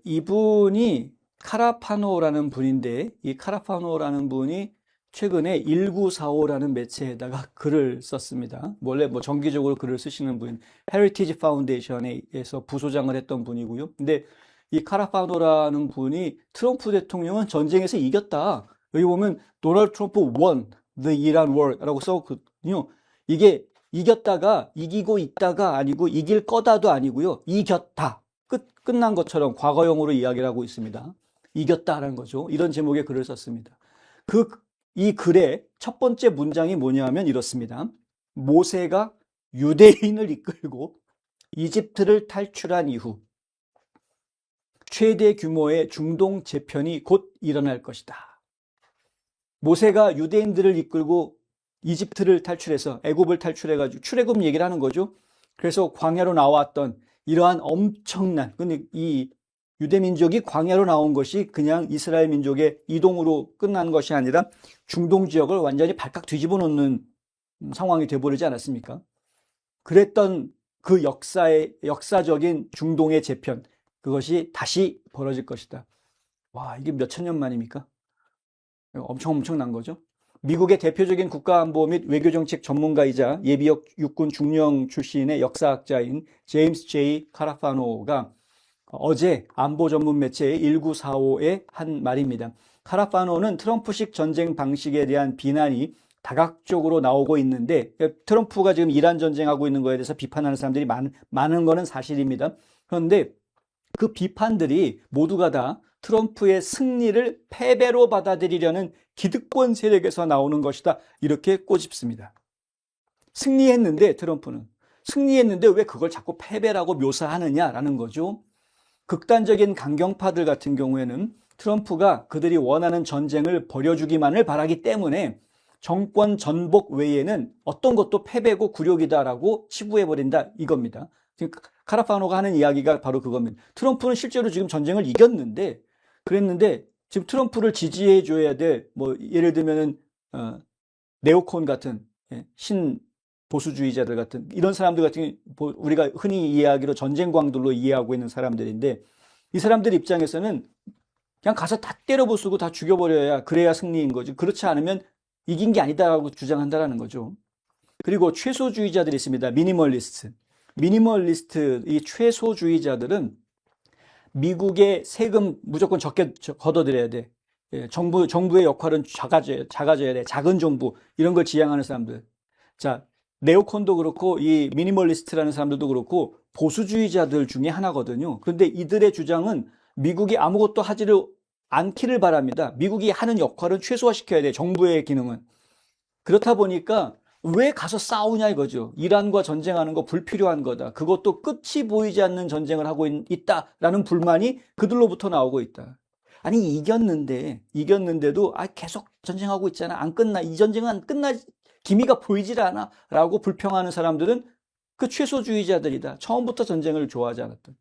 이분이 카라파노라는 분인데, 이 카라파노라는 분이 최근에 1945라는 매체에다가 글을 썼습니다. 원래 뭐 정기적으로 글을 쓰시는 분, 헤리티지 파운데이션에서 부소장을 했던 분이고요. 근데 이 카라파노라는 분이 트럼프 대통령은 전쟁에서 이겼다. 여기 보면 도널드 트럼프 won the Iran war라고 써거든요. 이게 이겼다가 이기고 있다가 아니고 이길 거다도 아니고요. 이겼다. 끝난 것처럼 과거형으로 이야기를 하고 있습니다. 이겼다라는 거죠. 이런 제목의 글을 썼습니다. 이 글의 첫 번째 문장이 뭐냐면 이렇습니다. 모세가 유대인을 이끌고 이집트를 탈출한 이후 최대 규모의 중동 재편이 곧 일어날 것이다. 모세가 유대인들을 이끌고 이집트를 탈출해서 애굽을 탈출해가지고 출애굽 얘기를 하는 거죠. 그래서 광야로 나왔던 이러한 엄청난, 근데 이 유대 민족이 광야로 나온 것이 그냥 이스라엘 민족의 이동으로 끝난 것이 아니라 중동 지역을 완전히 발칵 뒤집어 놓는 상황이 되어버리지 않았습니까? 그랬던 그 역사적인 중동의 재편, 그것이 다시 벌어질 것이다. 와, 이게 몇천 년 만입니까? 엄청난 거죠. 미국의 대표적인 국가안보 및 외교정책 전문가이자 예비 육군 중령 출신의 역사학자인 제임스 J. 카라파노가 어제 안보 전문 매체 1945에 한 말입니다. 카라파노는 트럼프식 전쟁 방식에 대한 비난이 다각적으로 나오고 있는데, 트럼프가 지금 이란 전쟁하고 있는 거에 대해서 비판하는 사람들이 많은 거는 사실입니다. 그런데 그 비판들이 모두가 다 트럼프의 승리를 패배로 받아들이려는 기득권 세력에서 나오는 것이다. 이렇게 꼬집습니다. 승리했는데 트럼프는. 승리했는데 왜 그걸 자꾸 패배라고 묘사하느냐라는 거죠. 극단적인 강경파들 같은 경우에는 트럼프가 그들이 원하는 전쟁을 벌여주기만을 바라기 때문에 정권 전복 외에는 어떤 것도 패배고 굴욕이다라고 치부해버린다 이겁니다. 지금 카라파노가 하는 이야기가 바로 그겁니다. 트럼프는 실제로 지금 전쟁을 이겼는데 그랬는데 지금 트럼프를 지지해 줘야 돼. 뭐 예를 들면은 네오콘 같은 신 보수주의자들 같은 이런 사람들 같은 우리가 흔히 이해하기로 전쟁광들로 이해하고 있는 사람들인데 이 사람들 입장에서는 그냥 가서 다 때려부수고 다 죽여버려야 그래야 승리인 거지. 그렇지 않으면 이긴 게 아니다라고 주장한다라는 거죠. 그리고 최소주의자들이 있습니다. 미니멀리스트, 이 최소주의자들은 미국의 세금 무조건 적게 걷어들여야 돼. 정부의 역할은 작아져야 돼. 작은 정부 이런 걸 지향하는 사람들. 자, 네오콘도 그렇고 이 미니멀리스트라는 사람들도 그렇고 보수주의자들 중에 하나거든요. 그런데 이들의 주장은 미국이 아무것도 하지를 않기를 바랍니다. 미국이 하는 역할은 최소화시켜야 돼. 정부의 기능은. 그렇다 보니까 왜 가서 싸우냐 이거죠. 이란과 전쟁하는 거 불필요한 거다. 그것도 끝이 보이지 않는 전쟁을 하고 있다라는 불만이 그들로부터 나오고 있다. 아니 이겼는데도 계속 전쟁하고 있잖아. 안 끝나. 이 전쟁은 안 끝나. 기미가 보이질 않아 라고 불평하는 사람들은 그 최소주의자들이다. 처음부터 전쟁을 좋아하지 않았던.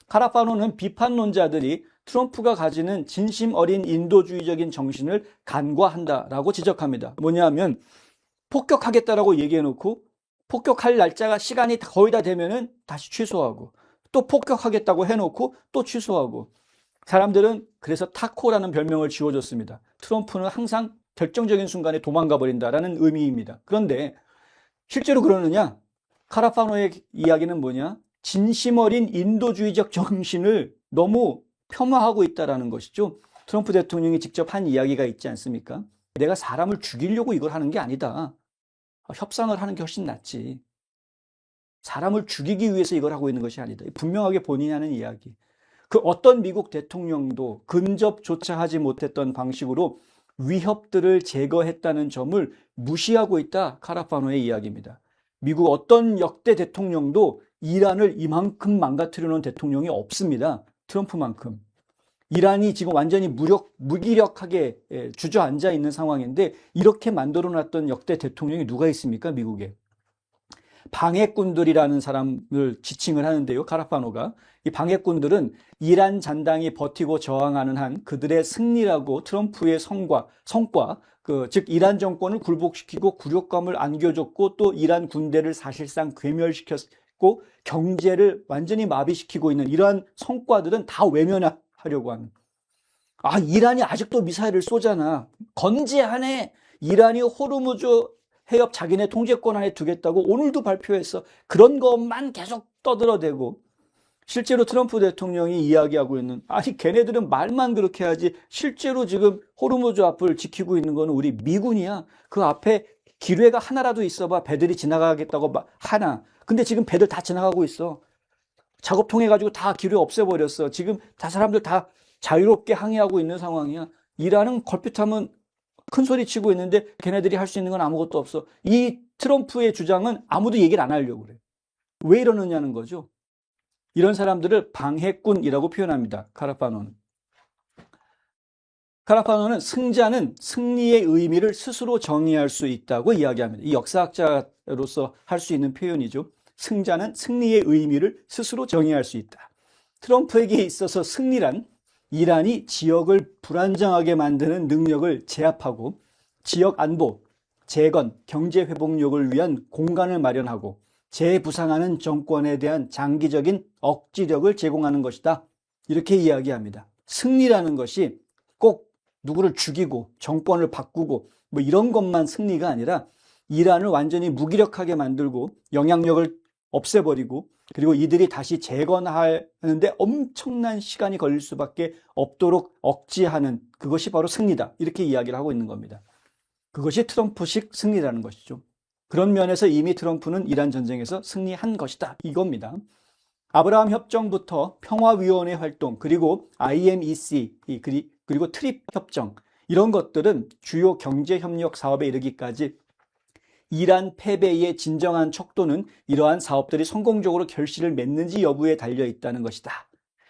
카라파노는 비판론자들이 트럼프가 가지는 진심 어린 인도주의적인 정신을 간과한다라고 지적합니다. 뭐냐면 폭격하겠다라고 얘기해놓고 폭격할 날짜가 시간이 거의 다 되면은 다시 취소하고 또 폭격하겠다고 해놓고 또 취소하고 사람들은 그래서 타코라는 별명을 지어줬습니다. 트럼프는 항상 결정적인 순간에 도망가 버린다라는 의미입니다. 그런데 실제로 그러느냐? 카라파노의 이야기는 뭐냐? 진심 어린 인도주의적 정신을 너무 폄하하고 있다라는 것이죠. 트럼프 대통령이 직접 한 이야기가 있지 않습니까? 내가 사람을 죽이려고 이걸 하는 게 아니다. 협상을 하는 게 훨씬 낫지. 사람을 죽이기 위해서 이걸 하고 있는 것이 아니다. 분명하게 본인이 하는 이야기. 그 어떤 미국 대통령도 근접조차 하지 못했던 방식으로 위협들을 제거했다는 점을 무시하고 있다. 카라파노의 이야기입니다. 미국 어떤 역대 대통령도 이란을 이만큼 망가뜨려 놓은 대통령이 없습니다. 트럼프만큼. 이란이 지금 완전히 무기력하게 주저앉아 있는 상황인데 이렇게 만들어 놨던 역대 대통령이 누가 있습니까? 미국에. 방해꾼들이라는 사람을 지칭을 하는데요. 카라파노가. 이 방해꾼들은 이란 잔당이 버티고 저항하는 한 그들의 승리라고 트럼프의 성과, 즉 이란 정권을 굴복시키고 굴욕감을 안겨줬고 또 이란 군대를 사실상 괴멸시켰고 경제를 완전히 마비시키고 있는 이러한 성과들은 다 외면하고 하려고 하는. 이란이 아직도 미사일을 쏘잖아. 건재하네. 이란이 호르무즈 해협 자기네 통제권 안에 두겠다고 오늘도 발표했어. 그런 것만 계속 떠들어대고, 실제로 트럼프 대통령이 이야기하고 있는, 걔네들은 말만 그렇게 하지 실제로 지금 호르무즈 앞을 지키고 있는 거는 우리 미군이야. 그 앞에 기뢰가 하나라도 있어봐 배들이 지나가겠다고 하나. 근데 지금 배들 다 지나가고 있어. 작업 통해가지고 다 기뢰 없애버렸어. 지금 다 사람들 다 자유롭게 항해하고 있는 상황이야. 이란은 걸핏하면 큰 소리 치고 있는데 걔네들이 할 수 있는 건 아무것도 없어. 이 트럼프의 주장은 아무도 얘기를 안 하려고 그래. 왜 이러느냐는 거죠. 이런 사람들을 방해꾼이라고 표현합니다. 카라파노는 승자는 승리의 의미를 스스로 정의할 수 있다고 이야기합니다. 이 역사학자로서 할 수 있는 표현이죠. 승자는 승리의 의미를 스스로 정의할 수 있다. 트럼프에게 있어서 승리란 이란이 지역을 불안정하게 만드는 능력을 제압하고 지역 안보, 재건, 경제 회복력을 위한 공간을 마련하고 재부상하는 정권에 대한 장기적인 억지력을 제공하는 것이다. 이렇게 이야기합니다. 승리라는 것이 꼭 누구를 죽이고 정권을 바꾸고 뭐 이런 것만 승리가 아니라 이란을 완전히 무기력하게 만들고 영향력을 없애버리고 그리고 이들이 다시 재건하는데 엄청난 시간이 걸릴 수밖에 없도록 억제하는 그것이 바로 승리다. 이렇게 이야기를 하고 있는 겁니다. 그것이 트럼프식 승리라는 것이죠. 그런 면에서 이미 트럼프는 이란 전쟁에서 승리한 것이다. 이겁니다. 아브라함 협정부터 평화위원회 활동 그리고 IMEC 그리고 트립 협정 이런 것들은 주요 경제협력 사업에 이르기까지 이란 패배의 진정한 척도는 이러한 사업들이 성공적으로 결실을 맺는지 여부에 달려 있다는 것이다.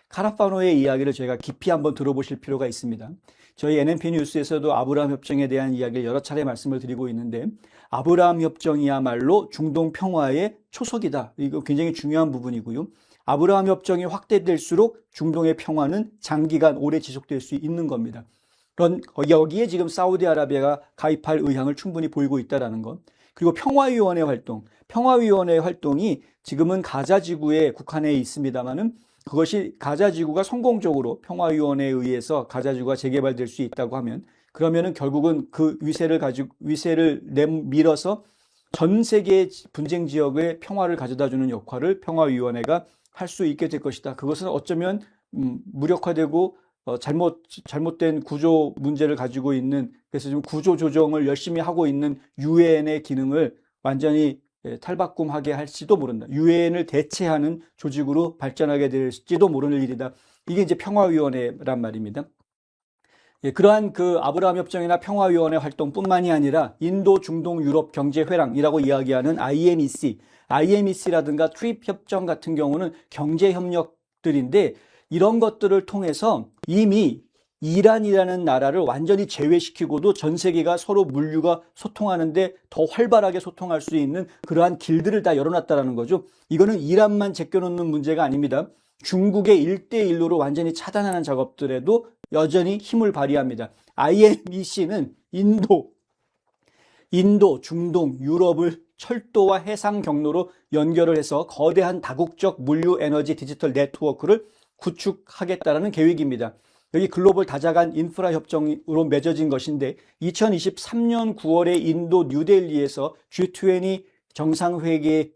카라파노의 이야기를 저희가 깊이 한번 들어보실 필요가 있습니다. 저희 NNP 뉴스에서도 아브라함 협정에 대한 이야기를 여러 차례 말씀을 드리고 있는데 아브라함 협정이야말로 중동 평화의 초석이다. 이거 굉장히 중요한 부분이고요. 아브라함 협정이 확대될수록 중동의 평화는 장기간 오래 지속될 수 있는 겁니다. 그런 여기에 지금 사우디아라비아가 가입할 의향을 충분히 보이고 있다는 것. 그리고 평화위원회 활동이 지금은 가자 지구에 국한해 있습니다만은 그것이 가자 지구가 성공적으로 평화위원회에 의해서 가자 지구가 재개발될 수 있다고 하면 그러면은 결국은 그 위세를 내밀어서 전 세계의 분쟁 지역의 평화를 가져다주는 역할을 평화위원회가 할 수 있게 될 것이다. 그것은 어쩌면 무력화되고 잘못된 구조 문제를 가지고 있는 그래서 지금 구조 조정을 열심히 하고 있는 유엔의 기능을 완전히 탈바꿈하게 할지도 모른다. 유엔을 대체하는 조직으로 발전하게 될지도 모르는 일이다. 이게 이제 평화위원회란 말입니다. 그러한 그 아브라함 협정이나 평화위원회 활동뿐만이 아니라 인도, 중동, 유럽 경제회랑이라고 이야기하는 IMEC라든가 트립 협정 같은 경우는 경제협력들인데 이런 것들을 통해서 이미 이란이라는 나라를 완전히 제외시키고도 전 세계가 서로 물류가 소통하는데 더 활발하게 소통할 수 있는 그러한 길들을 다 열어놨다는 거죠. 이거는 이란만 제껴놓는 문제가 아닙니다. 중국의 1대1로로 완전히 차단하는 작업들에도 여전히 힘을 발휘합니다. IMEC는 인도, 중동, 유럽을 철도와 해상 경로로 연결을 해서 거대한 다국적 물류 에너지 디지털 네트워크를 구축하겠다는 계획입니다. 여기 글로벌 다자간 인프라 협정으로 맺어진 것인데 2023년 9월에 인도 뉴델리에서 G20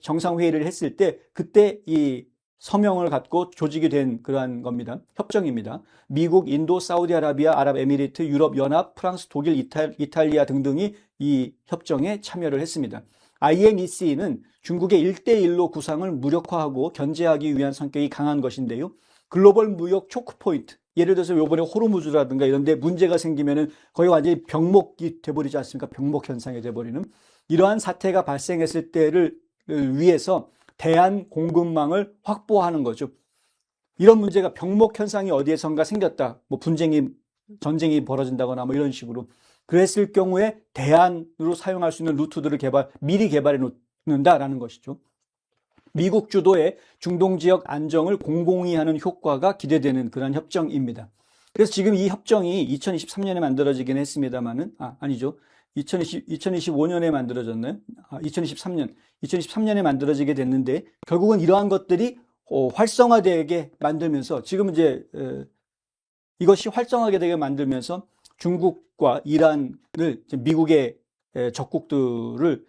정상회의를 했을 때 그때 이 서명을 갖고 조직이 된 그러한 겁니다. 협정입니다. 미국, 인도, 사우디아라비아, 아랍에미리트, 유럽연합, 프랑스, 독일, 이탈리아 등등이 이 협정에 참여를 했습니다. IMEC는 중국의 1대1로 구상을 무력화하고 견제하기 위한 성격이 강한 것인데요. 글로벌 무역 초크포인트, 예를 들어서 이번에 호르무즈라든가 이런 데 문제가 생기면은 거의 완전히 병목이 돼버리지 않습니까? 병목 현상이 돼버리는 이러한 사태가 발생했을 때를 위해서 대한 공급망을 확보하는 거죠. 이런 문제가 병목 현상이 어디에선가 생겼다. 뭐 전쟁이 벌어진다거나 뭐 이런 식으로. 그랬을 경우에 대안으로 사용할 수 있는 루트들을 미리 개발해 놓는다라는 것이죠. 미국 주도의 중동 지역 안정을 공공히 하는 효과가 기대되는 그런 협정입니다. 그래서 지금 이 협정이 2023년에 만들어지긴 했습니다만은, 아니죠. 2025년에 만들어졌나요? 2023년에 만들어지게 됐는데, 결국은 이러한 것들이 활성화되게 만들면서 지금 이제 이것이 활성화하게 되게 만들면서 중국과 이란을 미국의 적국들을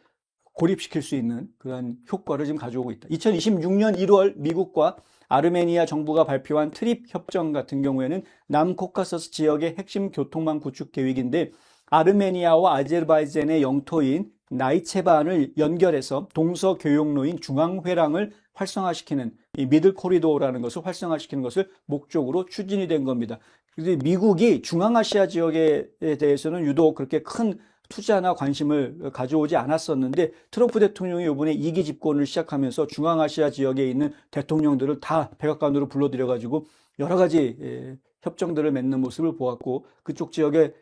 고립시킬 수 있는 그런 효과를 지금 가져오고 있다. 2026년 1월 미국과 아르메니아 정부가 발표한 트립 협정 같은 경우에는 남코카서스 지역의 핵심 교통망 구축 계획인데, 아르메니아와 아제르바이잔의 영토인 나이체반을 연결해서 동서교역로인 중앙회랑을 활성화시키는 이 미들 코리도라는 것을 활성화시키는 것을 목적으로 추진이 된 겁니다. 그런데 미국이 중앙아시아 지역에 대해서는 유독 그렇게 큰 투자나 관심을 가져오지 않았었는데, 트럼프 대통령이 이번에 2기 집권을 시작하면서 중앙아시아 지역에 있는 대통령들을 다 백악관으로 불러들여가지고 여러 가지 협정들을 맺는 모습을 보았고, 그쪽 지역에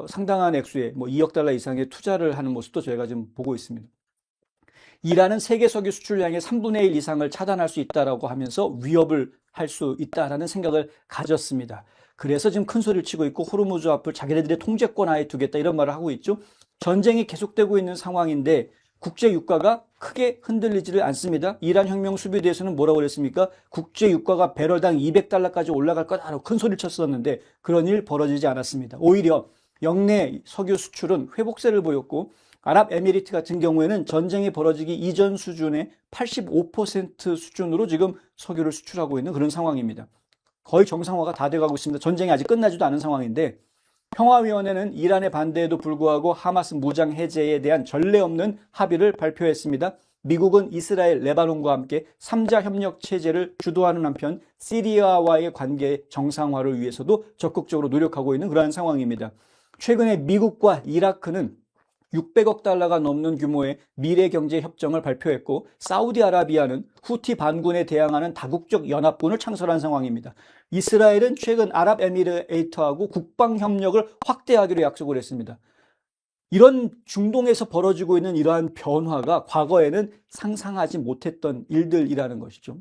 상당한 액수의 2억 달러 이상의 투자를 하는 모습도 저희가 지금 보고 있습니다. 이란은 세계 석유 수출량의 3분의 1 이상을 차단할 수 있다라고 하면서 위협을 할 수 있다라는 생각을 가졌습니다. 그래서 지금 큰 소리를 치고 있고, 호르무즈 앞을 자기네들의 통제권 하에 두겠다 이런 말을 하고 있죠. 전쟁이 계속되고 있는 상황인데 국제 유가가 크게 흔들리지를 않습니다. 이란 혁명 수비대에서는 뭐라고 그랬습니까? 국제 유가가 배럴당 200달러까지 올라갈 거다라고 큰 소리를 쳤었는데 그런 일 벌어지지 않았습니다. 오히려 역내 석유 수출은 회복세를 보였고, 아랍에미리트 같은 경우에는 전쟁이 벌어지기 이전 수준의 85% 수준으로 지금 석유를 수출하고 있는 그런 상황입니다. 거의 정상화가 다 돼가고 있습니다. 전쟁이 아직 끝나지도 않은 상황인데, 평화위원회는 이란의 반대에도 불구하고 하마스 무장 해제에 대한 전례 없는 합의를 발표했습니다. 미국은 이스라엘, 레바논과 함께 3자 협력 체제를 주도하는 한편 시리아와의 관계 정상화를 위해서도 적극적으로 노력하고 있는 그러한 상황입니다. 최근에 미국과 이라크는 600억 달러가 넘는 규모의 미래경제협정을 발표했고, 사우디아라비아는 후티 반군에 대항하는 다국적 연합군을 창설한 상황입니다. 이스라엘은 최근 아랍에미레이트하고 국방협력을 확대하기로 약속을 했습니다. 이런 중동에서 벌어지고 있는 이러한 변화가 과거에는 상상하지 못했던 일들이라는 것이죠.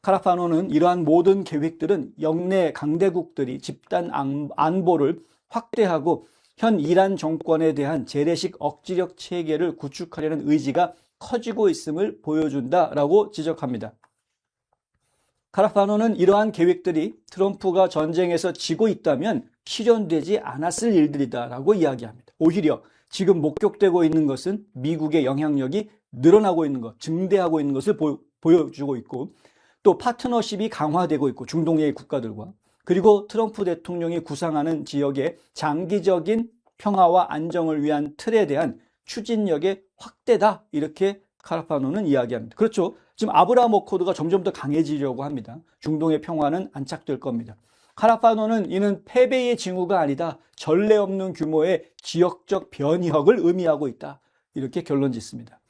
카라파노는 이러한 모든 계획들은 영내 강대국들이 집단 안보를 확대하고 현 이란 정권에 대한 재래식 억지력 체계를 구축하려는 의지가 커지고 있음을 보여준다라고 지적합니다. 카라파노는 이러한 계획들이 트럼프가 전쟁에서 지고 있다면 실현되지 않았을 일들이다라고 이야기합니다. 오히려 지금 목격되고 있는 것은 미국의 영향력이 늘어나고 있는 것, 증대하고 있는 것을 보여주고 있고, 또 파트너십이 강화되고 있고, 중동의 국가들과, 그리고 트럼프 대통령이 구상하는 지역의 장기적인 평화와 안정을 위한 틀에 대한 추진력의 확대다, 이렇게 카라파노는 이야기합니다. 그렇죠. 지금 아브라함 어코드가 점점 더 강해지려고 합니다. 중동의 평화는 안착될 겁니다. 카라파노는 이는 패배의 징후가 아니다, 전례 없는 규모의 지역적 변혁을 의미하고 있다, 이렇게 결론 짓습니다.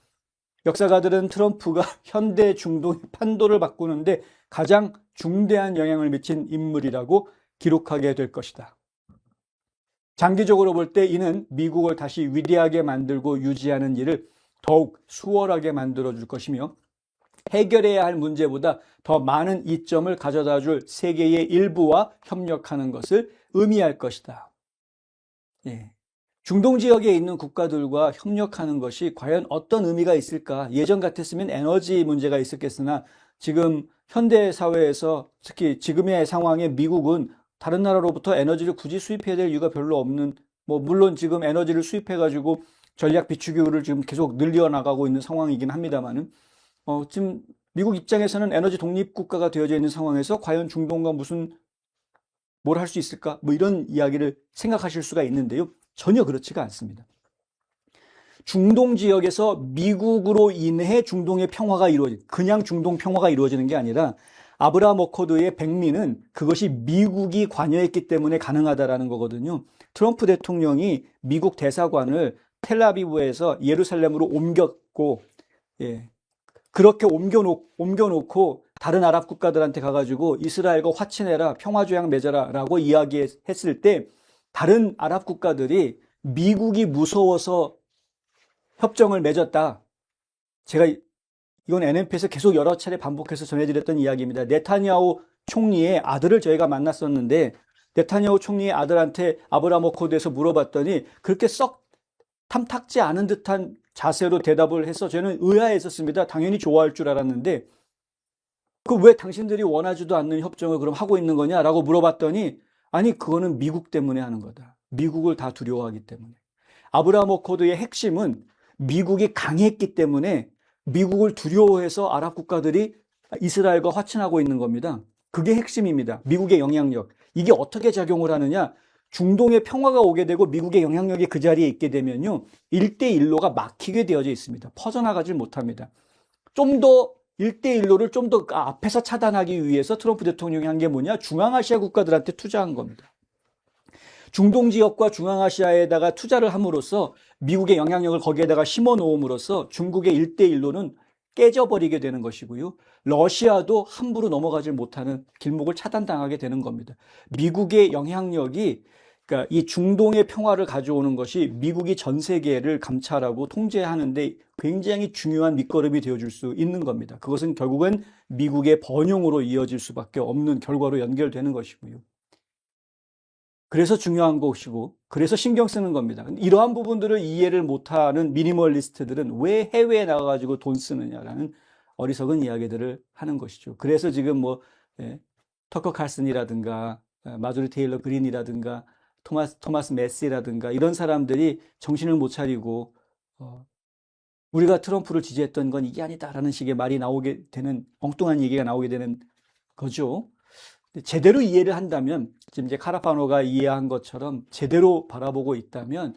역사가들은 트럼프가 현대 중동의 판도를 바꾸는데 가장 중대한 영향을 미친 인물이라고 기록하게 될 것이다. 장기적으로 볼 때 이는 미국을 다시 위대하게 만들고 유지하는 일을 더욱 수월하게 만들어줄 것이며, 해결해야 할 문제보다 더 많은 이점을 가져다 줄 세계의 일부와 협력하는 것을 의미할 것이다. 중동 지역에 있는 국가들과 협력하는 것이 과연 어떤 의미가 있을까? 예전 같았으면 에너지 문제가 있었겠으나 지금 현대 사회에서 특히 지금의 상황에 미국은 다른 나라로부터 에너지를 굳이 수입해야 될 이유가 별로 없는, 물론 지금 에너지를 수입해가지고 전략 비축유를 지금 계속 늘려나가고 있는 상황이긴 합니다만은, 지금 미국 입장에서는 에너지 독립국가가 되어져 있는 상황에서 과연 중동과 뭘 할 수 있을까? 이런 이야기를 생각하실 수가 있는데요. 전혀 그렇지가 않습니다. 중동 지역에서 미국으로 인해 중동의 평화가 그냥 중동 평화가 이루어지는 게 아니라 아브라함 어코드의 백미는 그것이 미국이 관여했기 때문에 가능하다라는 거거든요. 트럼프 대통령이 미국 대사관을 텔아비브에서 예루살렘으로 옮겼고, 그렇게 옮겨놓고 다른 아랍 국가들한테 가가지고 이스라엘과 화친해라, 평화조약 맺어라 라고 이야기했을 때 다른 아랍 국가들이 미국이 무서워서 협정을 맺었다. 제가 이건 NMP에서 계속 여러 차례 반복해서 전해드렸던 이야기입니다. 네타냐후 총리의 아들을 저희가 만났었는데, 네타냐후 총리의 아들한테 아브라함 어코드에서 물어봤더니 그렇게 썩 탐탁지 않은 듯한 자세로 대답을 해서 저는 의아했었습니다. 당연히 좋아할 줄 알았는데, 그 왜 당신들이 원하지도 않는 협정을 그럼 하고 있는 거냐라고 물어봤더니 아니, 그거는 미국 때문에 하는 거다. 미국을 다 두려워하기 때문에. 아브라함 어코드의 핵심은 미국이 강했기 때문에 미국을 두려워해서 아랍 국가들이 이스라엘과 화친하고 있는 겁니다. 그게 핵심입니다. 미국의 영향력. 이게 어떻게 작용을 하느냐? 중동에 평화가 오게 되고 미국의 영향력이 그 자리에 있게 되면요, 1대1로가 막히게 되어져 있습니다. 퍼져나가질 못합니다. 좀 더 1대1로를 좀 더 앞에서 차단하기 위해서 트럼프 대통령이 한 게 뭐냐? 중앙아시아 국가들한테 투자한 겁니다. 중동 지역과 중앙아시아에다가 투자를 함으로써 미국의 영향력을 거기에다가 심어 놓음으로써 중국의 1대1로는 깨져버리게 되는 것이고요. 러시아도 함부로 넘어가지 못하는 길목을 차단당하게 되는 겁니다. 미국의 영향력이, 그러니까 이 중동의 평화를 가져오는 것이 미국이 전 세계를 감찰하고 통제하는데 굉장히 중요한 밑거름이 되어줄 수 있는 겁니다. 그것은 결국은 미국의 번영으로 이어질 수밖에 없는 결과로 연결되는 것이고요. 그래서 중요한 것이고, 그래서 신경 쓰는 겁니다. 이러한 부분들을 이해를 못하는 미니멀리스트들은 왜 해외에 나가가지고 돈 쓰느냐라는 어리석은 이야기들을 하는 것이죠. 그래서 지금 터커 칼슨이라든가, 마조리 테일러 그린이라든가, 토마스 메시라든가, 이런 사람들이 정신을 못 차리고, 우리가 트럼프를 지지했던 건 이게 아니다라는 식의 말이 나오게 되는, 엉뚱한 얘기가 나오게 되는 거죠. 제대로 이해를 한다면, 지금 이제 카라파노가 이해한 것처럼 제대로 바라보고 있다면,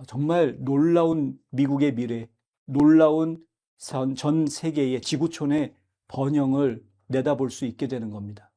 정말 놀라운 미국의 미래, 놀라운 전 세계의 지구촌의 번영을 내다볼 수 있게 되는 겁니다.